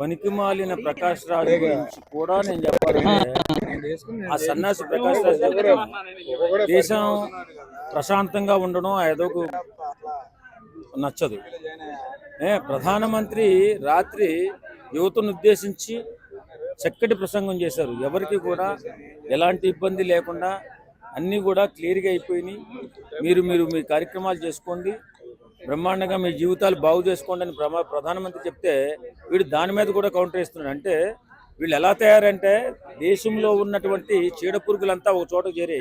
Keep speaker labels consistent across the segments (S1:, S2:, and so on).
S1: పనికిమాలిన ప్రకాష్ రాజ్ గురించి కూడా నేను చెప్పాలంటే, ఆ సన్యాసి ప్రకాష్ రాజ్ దేశం ప్రశాంతంగా ఉండడం ఏదో నచ్చదు. ప్రధానమంత్రి రాత్రి యువతను ఉద్దేశించి చక్కటి ప్రసంగం చేశారు. ఎవరికి కూడా ఎలాంటి ఇబ్బంది లేకుండా అన్నీ కూడా క్లియర్గా అయిపోయినాయి. మీరు మీ కార్యక్రమాలు చేసుకోండి, బ్రహ్మాండంగా మీ జీవితాలు బాగు చేసుకోండి అని ప్రధానమంత్రి చెప్తే వీడు దాని మీద కూడా కౌంటర్ ఇస్తున్నాడు. అంటే వీళ్ళు ఎలా తయారంటే దేశంలో ఉన్నటువంటి చీడపురుగులంతా ఒక చోట చేరి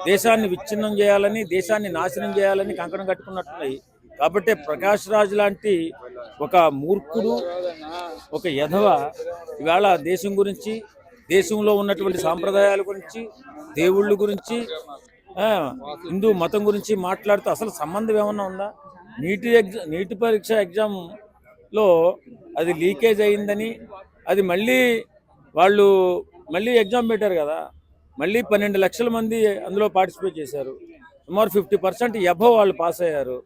S1: దేశాన్ని విచ్ఛిన్నం చేయాలని, దేశాన్ని నాశనం చేయాలని కంకణం కట్టుకున్నట్టున్నాయి. కాబట్టి ప్రకాష్ రాజ్ లాంటి ఒక మూర్ఖుడు, ఒక యధవ ఇవాళ దేశం గురించి, దేశంలో ఉన్నటువంటి సాంప్రదాయాల గురించి, దేవుళ్ళ గురించి, హిందూ మతం గురించి మాట్లాడుతూ అసలు సంబంధం ఏమన్నా ఉందా? నీటి పరీక్ష ఎగ్జామ్లో అది లీకేజ్ అయిందని, అది మళ్ళీ ఎగ్జామ్ పెట్టారు కదా, మళ్ళీ 12 లక్షల మంది అందులో పార్టిసిపేట్ చేశారు. సుమారు 50% అబవ్ వాళ్ళు పాస్ అయ్యారు.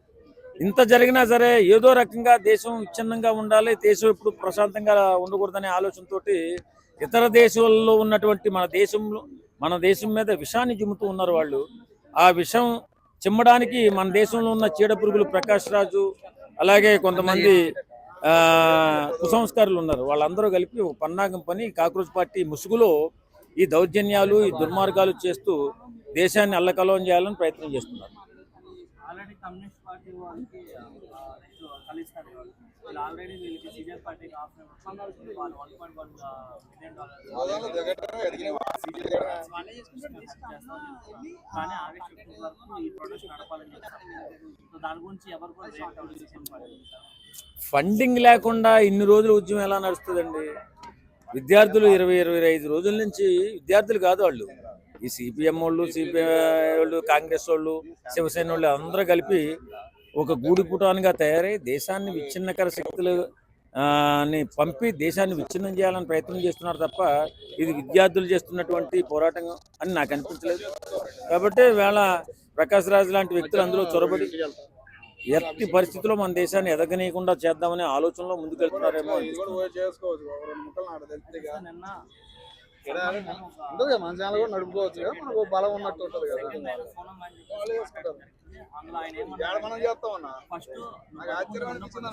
S1: ఇంత జరిగినా సరే ఏదో రకంగా దేశం విచ్ఛిన్నంగా ఉండాలి, దేశం ఎప్పుడు ప్రశాంతంగా ఉండకూడదనే ఆలోచనతో ఇతర దేశాల్లో ఉన్నటువంటి మన దేశం మీద విషాన్ని చిమ్ముతూ ఉన్నారు వాళ్ళు. ఆ విషం చిమ్మడానికి మన దేశంలో ఉన్న చీడపురుగులు ప్రకాష్ రాజు, అలాగే కొంతమంది కుసంస్కారులు ఉన్నారు. వాళ్ళందరూ కలిపి ఒక పన్నాగం పని కాక్రోచ్ పార్టీ ముసుగులో ఈ దౌర్జన్యాలు, ఈ దుర్మార్గాలు చేస్తూ దేశాన్ని అల్లకల్లోలం చేయాలని ప్రయత్నం చేస్తున్నారు.
S2: ఆల్రెడీ కమ్యూనిస్ట్ పార్టీ వాళ్ళకి కలిస్తారు. వీళ్ళు ఆల్రెడీ వీళ్ళకి సీజన్ పార్టీకి ఆఫర్ వాళ్ళు $1.1 మిలియన్ కానీ ఆగస్టు 15 వరకు ఈ ప్రొడక్ట్ నడపాలని చెప్తారు. సో దాని గురించి ఎవరు కూడా
S1: ఫండింగ్ లేకుండా ఇన్ని రోజులు ఉద్యమం ఎలా నడుస్తుందండి? విద్యార్థులు 20-25 రోజుల నుంచి, విద్యార్థులు కాదు వాళ్ళు, ఈ సిపిఎం వాళ్ళు, సిపిఐ వాళ్ళు, కాంగ్రెస్ వాళ్ళు, శివసేన వాళ్ళు అందరూ కలిపి ఒక గూడిపుటానిగా తయారై దేశాన్ని విచ్ఛిన్నకర శక్తులు పంపి దేశాన్ని విచ్ఛిన్నం చేయాలని ప్రయత్నం చేస్తున్నారు తప్ప ఇది విద్యార్థులు చేస్తున్నటువంటి పోరాటం అని నాకు అనిపించలేదు. కాబట్టి వేళ ప్రకాష్ రాజ్ లాంటి వ్యక్తులు అందులో చొరబడి ఎట్టి పరిస్థితుల్లో మన దేశాన్ని ఎదగనీయకుండా చేద్దామనే ఆలోచనలో ముందుకెళ్తున్నారేమో.
S3: నడుపుకోవచ్చు, మనకు బలం ఉన్నట్టు ఉంటుంది కదా. మనం చేస్తామన్నా ఫస్ట్ నాకు ఆశ్చర్యం అనిపించింది.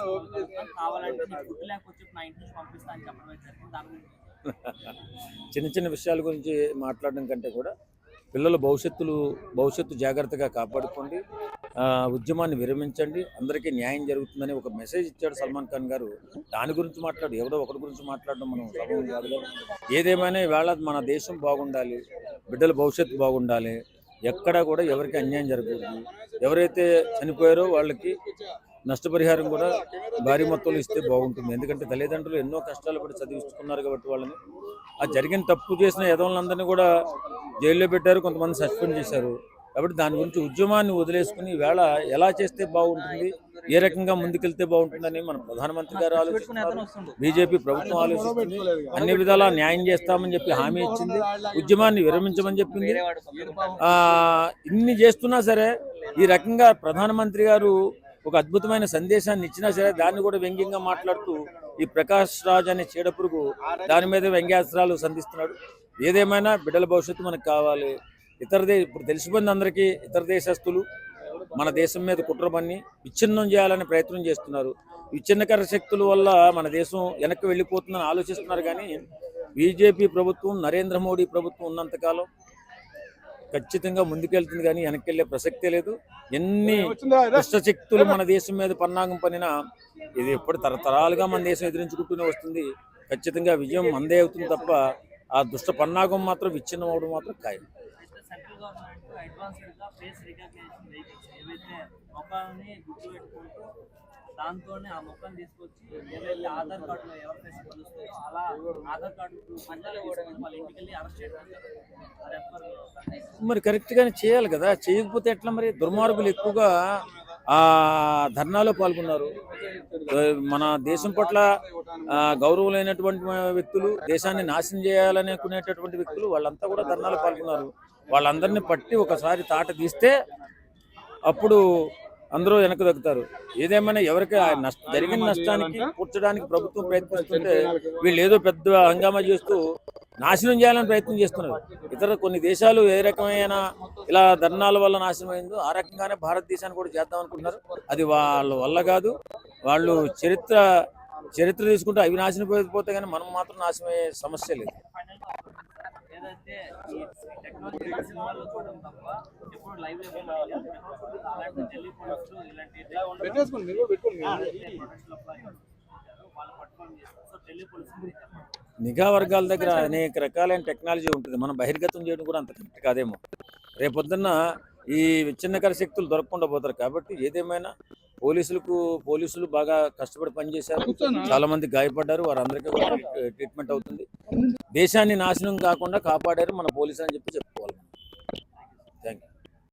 S1: చిన్న చిన్న విషయాల గురించి మాట్లాడడం కంటే కూడా పిల్లల భవిష్యత్తు జాగ్రత్తగా కాపాడుకోండి, ఉద్యమాన్ని విరమించండి, అందరికీ న్యాయం జరుగుతుందని ఒక మెసేజ్ ఇచ్చాడు సల్మాన్ ఖాన్ గారు. దాని గురించి ఎవడో ఒకటి గురించి మాట్లాడడం మనం సభం కాదు. ఏదేమైనా ఇవాళ మన దేశం బాగుండాలి, బిడ్డల భవిష్యత్తు బాగుండాలి, ఎక్కడా కూడా ఎవరికి అన్యాయం జరగకూడదు. ఎవరైతే చనిపోయారో వాళ్ళకి నష్టపరిహారం కూడా భారీ మొత్తంలో ఇస్తే బాగుంటుంది. ఎందుకంటే తల్లిదండ్రులు ఎన్నో కష్టాలు పడి చదివిస్తున్నారు కాబట్టి వాళ్ళని, ఆ జరిగిన తప్పు చేసిన యదవులందరినీ కూడా జైల్లో పెట్టారు, కొంతమంది సస్పెండ్ చేశారు. కాబట్టి దాని గురించి ఉద్యమాన్ని వదిలేసుకుని ఈవేళ ఎలా చేస్తే బాగుంటుంది, ఏ రకంగా ముందుకెళ్తే బాగుంటుందని మన ప్రధానమంత్రి గారు ఆలోచిస్తున్నారు, బీజేపీ ప్రభుత్వం ఆలోచిస్తుంది. అన్ని విధాలా న్యాయం చేస్తామని చెప్పి హామీ ఇచ్చింది, ఉద్యమాన్ని విరమించమని చెప్పింది. ఇన్ని చేస్తున్నా సరే ఈ రకంగా ప్రధానమంత్రి గారు ఒక అద్భుతమైన సందేశాన్ని ఇచ్చినా సరే దాన్ని కూడా వ్యంగ్యంగా మాట్లాడుతూ ఈ ప్రకాష్ రాజ్ అనే చీడపురుగు దాని మీద వ్యంగ్యాస్త్రాలు సంధిస్తున్నాడు. ఏదేమైనా బిడ్డల భవిష్యత్తు మనకు కావాలి. ఇప్పుడు తెలిసిపోయింది అందరికీ, ఇతర దేశస్తులు మన దేశం మీద కుట్ర పన్ని విచ్ఛిన్నం చేయాలని ప్రయత్నం చేస్తున్నారు. విచ్ఛిన్నకర శక్తుల వల్ల మన దేశం వెనక్కి వెళ్ళిపోతుందని ఆలోచిస్తున్నారు. కానీ బీజేపీ ప్రభుత్వం, నరేంద్ర మోడీ ప్రభుత్వం ఉన్నంతకాలం ఖచ్చితంగా ముందుకెళ్తుంది, కానీ వెనక్కి వెళ్ళే ప్రసక్తే లేదు. ఎన్ని దుష్టశక్తులు మన దేశం మీద పన్నాగం పనినా ఇది ఎప్పుడు తరతరాలుగా మన దేశం ఎదిరించుకుంటూనే వస్తుంది. ఖచ్చితంగా విజయం మందే అవుతుంది తప్ప ఆ దుష్ట పన్నాగం మాత్రం విచ్ఛిన్నం అవడం మాత్రం ఖాయం.
S2: దాంతోనే ఆ మొక్కను తీసుకొచ్చి ఏదైతే ఆధార్ కార్డులో ఎవరి ఫేస్ చూస్తారో అలా ఆధార్ కార్డు వాళ్ళ ఇంటికి వెళ్ళి అరెస్ట్ చేయడం.
S1: మరి కరెక్ట్గానే చేయాలి కదా, చేయకపోతే ఎట్లా? మరి దుర్మార్గులు ఎక్కువగా ఆ ధర్నాలో పాల్గొన్నారు. మన దేశం పట్ల గౌరవమైనటువంటి వ్యక్తులు, దేశాన్ని నాశనం చేయాలనుకునేటటువంటి వ్యక్తులు వాళ్ళంతా కూడా ధర్నాలో పాల్గొన్నారు. వాళ్ళందరినీ పట్టి ఒకసారి తాట తీస్తే అప్పుడు అందరూ వెనక్కి తగ్గుతారు. ఏదేమైనా ఎవరికి ఆ జరిగిన నష్టానికి పూడ్చడానికి ప్రభుత్వం ప్రయత్నిస్తుంటే వీళ్ళు ఏదో పెద్ద హంగామా చేస్తూ నాశనం చేయాలని ప్రయత్నం చేస్తున్నారు. ఇతర కొన్ని దేశాలు ఏ రకమైన ఇలా ధర్నాల వల్ల నాశనం అయిందో ఆ రకంగానే భారతదేశాన్ని కూడా చేద్దాం అనుకుంటున్నారు. అది వాళ్ళ వల్ల కాదు. వాళ్ళు చరిత్ర తీసుకుంటే అవి నాశనం పోతే కానీ మనం మాత్రం నాశనమయ్యే సమస్య లేదు.
S2: ఏదైతే ఈ టెక్నాలజీ సినిమాల్లో చూడడం తప్ప ఎప్పుడు లైవ్ అలాంటి ఢిల్లీ పోలీసులు ఇలాంటి
S3: పెట్టేసుకోండి, మీరు కూడా పెట్టుకోండి.
S2: వాళ్ళు పట్టుకొని చేస్తారు. సో ఢిల్లీ పోలీసులు
S1: నిఘా వర్గాల దగ్గర అనేక రకాలైన టెక్నాలజీ ఉంటుంది. మనం బహిర్గతం చేయడం కూడా అంత కరెక్ట్ కాదేమో. రేపొద్దున్న ఈ విచ్ఛిన్నకర శక్తులు దొరకకుండా పోతారు. కాబట్టి ఏదేమైనా పోలీసులు బాగా కష్టపడి పనిచేశారు. చాలా మంది గాయపడ్డారు. వారందరికీ కూడా ట్రీట్మెంట్ అవుతుంది. దేశాన్ని నాశనం కాకుండా కాపాడారు మన పోలీసులు అని చెప్పుకోవాలి.